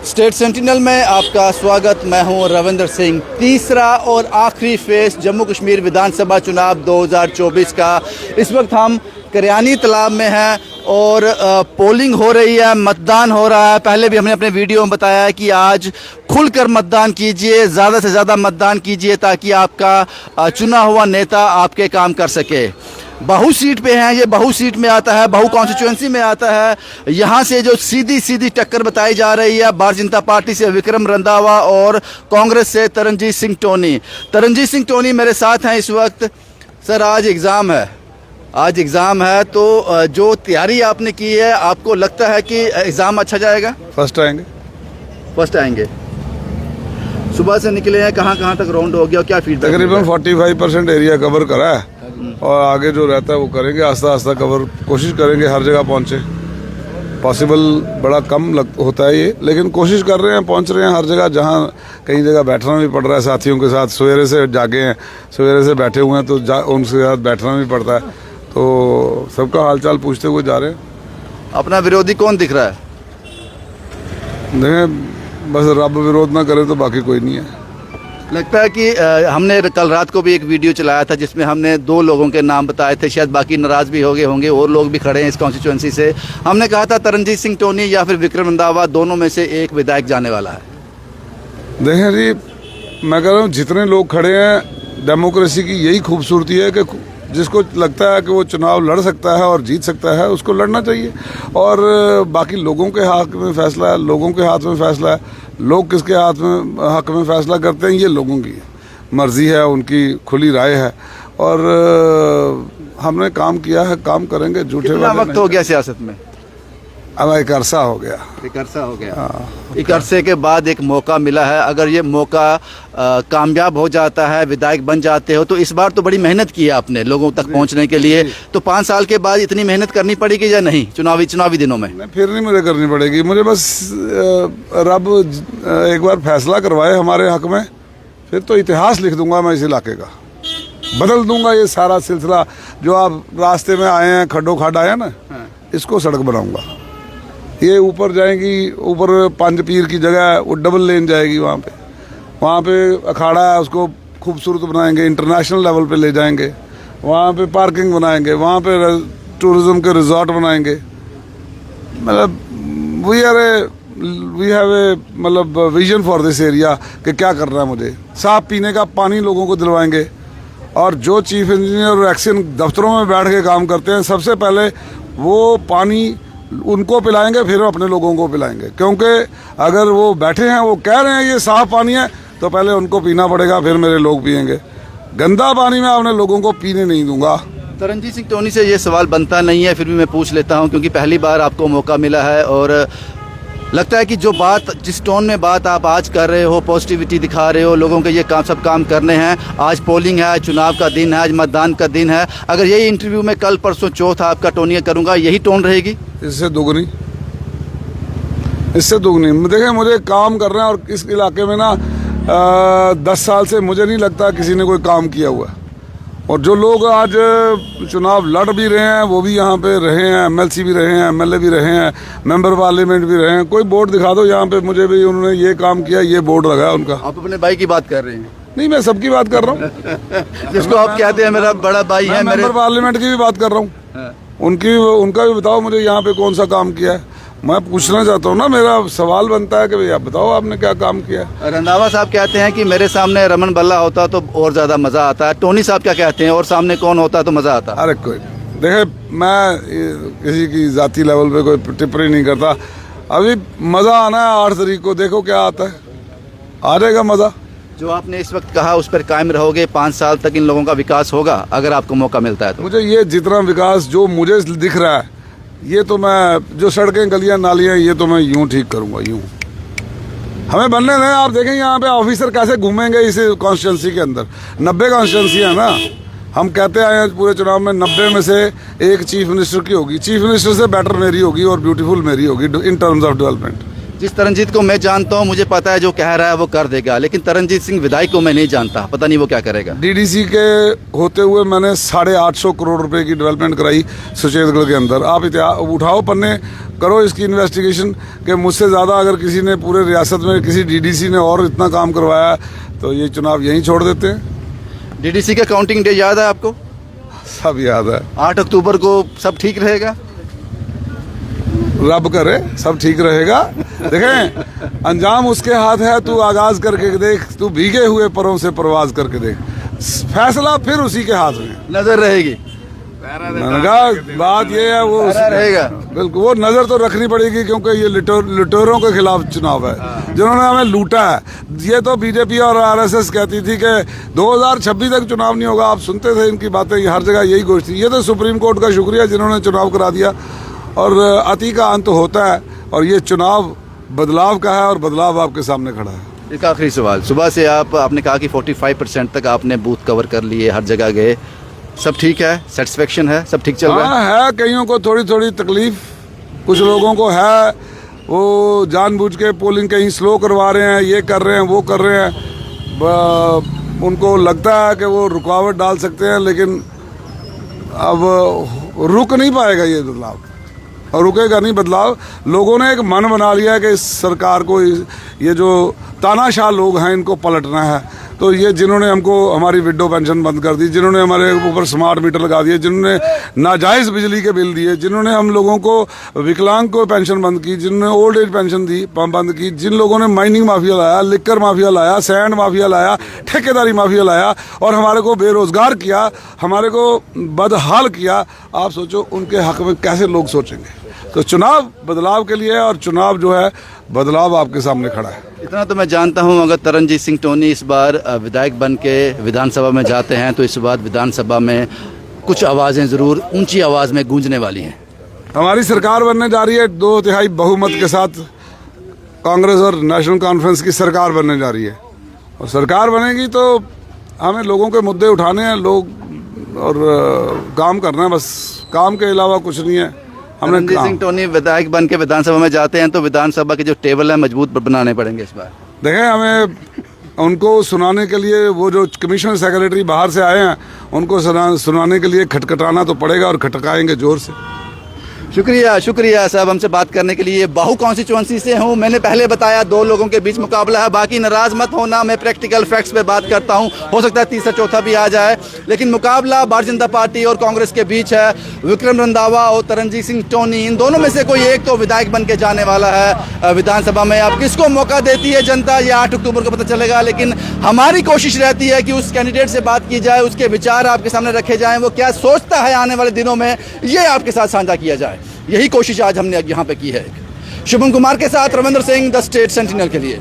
State sentinel में आपका स्वागत। मैं हूं रविंद्र सिंह। तीसरा और आखिरी फेज जम्मू कश्मीर विधानसभा चुनाव 2024 का इस वक्त हम करियानी तालाब में हैं और पोलिंग हो रही है, मतदान हो रहा है। पहले भी हमने अपने वीडियो में बताया है कि आज खुलकर मतदान कीजिए, ज़्यादा से ज़्यादा मतदान कीजिए ताकि आपका चुना हुआ नेता आपके काम कर सके। बहु सीट पे हैं, ये बहु सीट में आता है, बहु कॉन्स्टिट्यूंसी में आता है। यहाँ से जो सीधी सीधी टक्कर बताई जा रही है, भारतीय जनता पार्टी से विक्रम रंधावा और कांग्रेस से तरनजीत सिंह टोनी। तरनजीत सिंह टोनी मेरे साथ हैं इस वक्त। सर, आज एग्ज़ाम है तो जो तैयारी आपने की है, आपको लगता है कि एग्ज़ाम अच्छा जाएगा? फर्स्ट आएंगे। सुबह से निकले हैं, कहाँ कहाँ तक राउंड हो गया और क्या फीडबैक? तकरीबन 45% एरिया कवर करा है और आगे जो रहता है वो करेंगे, आस्ता आस्ता कवर कोशिश करेंगे, हर जगह पहुंचे। पॉसिबल बड़ा कम होता है ये, लेकिन कोशिश कर रहे हैं, पहुंच रहे हैं हर जगह। जहां कई जगह बैठना भी पड़ रहा है साथियों के साथ, सवेरे से जागे हैं, सवेरे से बैठे हुए हैं तो उनके साथ बैठना भी पड़ता है, तो सबका हालचाल पूछते हुए जा रहे हैं। अपना विरोधी कौन दिख रहा है? देखें, बस रब विरोध ना करे तो बाकी कोई नहीं है। लगता है कि हमने कल रात को भी एक वीडियो चलाया था जिसमें हमने 2 लोगों के नाम बताए थे, शायद बाकी नाराज भी हो गए होंगे, और लोग भी खड़े हैं इस कॉन्स्टिट्यूंसी से। हमने कहा था तरनजीत सिंह टोनी या फिर विक्रम रंधावा, दोनों में से एक विधायक जाने वाला है। देखें जी, मैं कह रहा हूँ जितने लोग खड़े हैं, डेमोक्रेसी की यही खूबसूरती है कि जिसको लगता है कि वो चुनाव लड़ सकता है और जीत सकता है, उसको लड़ना चाहिए। और बाकी लोगों के हाथ में फैसला है, लोगों के हाथ में फैसला है। लोग किसके हाथ में हक में फैसला करते हैं, ये लोगों की मर्जी है, उनकी खुली राय है। और हमने काम किया है, काम करेंगे। झूठे वक्त हो गया सियासत में? अब एक अरसा हो गया। एक अरसे के बाद एक मौका मिला है। अगर ये मौका कामयाब हो जाता है, विधायक बन जाते हो, तो इस बार तो बड़ी मेहनत की है आपने लोगों तक पहुंचने के लिए, तो 5 साल के बाद इतनी मेहनत करनी पड़ेगी या नहीं चुनावी दिनों में? फिर नहीं मुझे करनी पड़ेगी। मुझे बस रब एक बार फैसला करवाए हमारे हक में, फिर तो इतिहास लिख दूंगा मैं इस इलाके का, बदल दूंगा ये सारा सिलसिला। जो आप रास्ते में आए हैं, खड्डो खाड आया ना, इसको सड़क बनाऊंगा। ये ऊपर जाएंगी, ऊपर 5 पीर की जगह है, वो डबल लेन जाएगी। वहाँ पे अखाड़ा है, उसको खूबसूरत बनाएंगे, इंटरनेशनल लेवल पे ले जाएंगे। वहाँ पे पार्किंग बनाएंगे, वहाँ पे टूरिज्म के रिजॉर्ट बनाएंगे। मतलब वी हैव ए मतलब विजन फॉर दिस एरिया कि क्या करना है मुझे। साफ पीने का पानी लोगों को दिलवाएंगे। और जो चीफ इंजीनियर और एक्शन दफ्तरों में बैठ के काम करते हैं, सबसे पहले वो पानी उनको पिलाएंगे, फिर अपने लोगों को पिलाएंगे। क्योंकि अगर वो बैठे हैं, वो कह रहे हैं ये साफ पानी है, तो पहले उनको पीना पड़ेगा, फिर मेरे लोग पिएंगे। गंदा पानी मैं अपने लोगों को पीने नहीं दूंगा। तरनजीत सिंह टोनी से ये सवाल बनता नहीं है, फिर भी मैं पूछ लेता हूँ क्योंकि पहली बार आपको मौका मिला है और लगता है कि जो बात, जिस टोन में बात आप आज कर रहे हो, पॉजिटिविटी दिखा रहे हो, लोगों के ये सब काम करने हैं। आज पोलिंग है, चुनाव का दिन है, आज मतदान का दिन है। अगर यही इंटरव्यू में कल परसों चौथा आपका टोनी करूँगा, यही टोन रहेगी? इससे दोगुनी। देखिए, मुझे काम करना है और इस इलाके में ना 10 साल से मुझे नहीं लगता किसी ने कोई काम किया हुआ। और जो लोग आज चुनाव लड़ भी रहे हैं, वो भी यहाँ पे रहे हैं, MLC भी रहे हैं, MLA भी रहे हैं, मेंबर पार्लियामेंट भी रहे हैं। कोई बोर्ड दिखा दो यहाँ पे मुझे भी, उन्होंने ये काम किया, ये बोर्ड लगा उनका। आप अपने भाई की बात कर रहे हैं? नहीं, मैं सबकी बात कर रहा हूँ। जिसको आप कहते हैं मेरा बड़ा भाई है। मेंबर पार्लियामेंट की भी बात कर रहा हूँ, उनका भी बताओ मुझे यहाँ पे कौन सा काम किया है। मैं पूछना चाहता हूँ ना, मेरा सवाल बनता है कि भैया बताओ आपने क्या काम किया। रंधावा साहब कहते हैं कि मेरे सामने रमन बल्ला होता तो और ज्यादा मजा आता है। टोनी साहब क्या कहते हैं, और सामने कौन होता तो मजा आता? अरे कोई देखे, मैं किसी की जाति लेवल पे कोई टिप्पणी नहीं करता। अभी मजा आना है 8 तारीख को, देखो क्या आता है, आ जाएगा मजा। जो आपने इस वक्त कहा उस पर कायम रहोगे? 5 साल तक इन लोगों का विकास होगा अगर आपको मौका मिलता है तो? मुझे ये जितना विकास जो मुझे दिख रहा है, ये तो मैं, जो सड़कें गलियां नालियां, ये तो मैं यूं ठीक करूंगा, यूं। हमें बनने दें। आप देखें यहाँ पे ऑफिसर कैसे घूमेंगे इस कॉन्स्टिट्यूंसी के अंदर। 90 कॉन्स्टिट्यूंसी है ना, हम कहते आए हैं पूरे चुनाव में 90 में से एक चीफ मिनिस्टर की होगी। चीफ मिनिस्टर से बेटर मेरी होगी और ब्यूटीफुल मेरी होगी इन टर्म्स ऑफ डेवलपमेंट। जिस तरनजीत को मैं जानता हूँ मुझे पता है जो कह रहा है वो कर देगा, लेकिन तरनजीत सिंह विधायक को मैं नहीं जानता, पता नहीं वो क्या करेगा। डीडीसी के होते हुए मैंने 850 करोड़ रुपए की डेवलपमेंट कराई सुचेतगढ़ के अंदर। आप उठाओ पन्ने, करो इसकी इन्वेस्टिगेशन कि मुझसे ज़्यादा अगर किसी ने पूरे रियासत में किसी डीडीसी ने और इतना काम करवाया तो ये चुनाव यहीं छोड़ देते हैं। डीडीसी का काउंटिंग डे याद है आपको? सब याद है। 8 अक्टूबर को सब ठीक रहेगा? रब करे सब ठीक रहेगा। देखें, अंजाम उसके हाथ है, तू आगाज करके देख, तू भीगे हुए परों से परवाज करके देख, फैसला फिर उसी के हाथ में। नजर रहेगी। बात ये है वो रहेगा, बिल्कुल वो नजर तो रखनी पड़ेगी, क्योंकि ये लुटेरों के खिलाफ चुनाव है जिन्होंने हमें लूटा है। ये तो बीजेपी और आरएसएस कहती थी कि 2026 तक चुनाव नहीं होगा, आप सुनते थे इनकी बातें, हर जगह यही घोषणा थी। ये तो सुप्रीम कोर्ट का शुक्रिया जिन्होंने चुनाव करा दिया, और अति का अंत होता है, और ये चुनाव बदलाव का है और बदलाव आपके सामने खड़ा है। एक आखिरी सवाल, सुबह से आपने कहा कि 45% तक आपने बूथ कवर कर लिए, हर जगह गए, सब ठीक है, सेटिस्फेक्शन है, सब ठीक चल रहा है? है, कईयों को थोड़ी थोड़ी तकलीफ, कुछ लोगों को है, वो जानबूझ के पोलिंग कहीं स्लो करवा रहे हैं, ये कर रहे हैं, वो कर रहे हैं, उनको लगता है कि वो रुकावट डाल सकते हैं, लेकिन अब रुक नहीं पाएगा ये बदलाव, और रुकेगा नहीं बदलाव। लोगों ने एक मन बना लिया है कि इस सरकार को, ये जो तानाशाह लोग हैं, इनको पलटना है। तो ये जिन्होंने हमको हमारी विडो पेंशन बंद कर दी, जिन्होंने हमारे ऊपर स्मार्ट मीटर लगा दिए, जिन्होंने नाजायज़ बिजली के बिल दिए, जिन्होंने हम लोगों को विकलांग को पेंशन बंद की, जिन्होंने ओल्ड एज पेंशन दी बंद की, जिन लोगों ने माइनिंग माफिया लाया, लिक्कर माफिया लाया, सैंड माफिया लाया, ठेकेदारी माफिया लाया, और हमारे को बेरोजगार किया, हमारे को बदहाल किया, आप सोचो उनके हक में कैसे लोग सोचेंगे। तो चुनाव बदलाव के लिए है, और चुनाव जो है बदलाव आपके सामने खड़ा है। इतना तो मैं जानता हूं, अगर तरनजीत सिंह टोनी इस बार विधायक बन के विधानसभा में जाते हैं तो इस बार विधानसभा में कुछ आवाज़ें ज़रूर ऊंची आवाज़ में गूंजने वाली हैं। हमारी सरकार बनने जा रही है 2/3 बहुमत के साथ, कांग्रेस और नेशनल कॉन्फ्रेंस की सरकार बनने जा रही है, और सरकार बनेगी तो हमें लोगों के मुद्दे उठाने हैं, लोग और काम करना है, बस काम के अलावा कुछ नहीं है। तरनजीत सिंह टोनी विधायक बन के विधानसभा में जाते हैं तो विधानसभा के जो टेबल है मजबूत बनाने पड़ेंगे इस बार। देखें, हमें उनको सुनाने के लिए, वो जो कमिश्नर सेक्रेटरी बाहर से आए हैं, उनको सुनाने के लिए खटखटाना तो पड़ेगा, और खटकाएंगे जोर से। शुक्रिया शुक्रिया साहब हमसे बात करने के लिए। बाहू कॉन्स्टिट्यूंसी से हूँ, मैंने पहले बताया 2 लोगों के बीच मुकाबला है, बाकी नाराज मत होना, मैं प्रैक्टिकल फैक्ट्स पे बात करता हूँ, हो सकता है तीसरा चौथा भी आ जाए, लेकिन मुकाबला भारतीय जनता पार्टी और कांग्रेस के बीच है। विक्रम रंधावा और तरनजीत सिंह टोनी, इन दोनों में से कोई एक तो विधायक बन के जाने वाला है विधानसभा में। अब किसको मौका देती है जनता, ये 8 अक्टूबर को पता चलेगा, लेकिन हमारी कोशिश रहती है कि उस कैंडिडेट से बात की जाए, उसके विचार आपके सामने रखे जाएँ, वो क्या सोचता है आने वाले दिनों में, ये आपके साथ साझा किया जाए। यही कोशिश आज हमने यहाँ पे की है। शुभम कुमार के साथ Ravindra Singh, the state sentinel के लिए।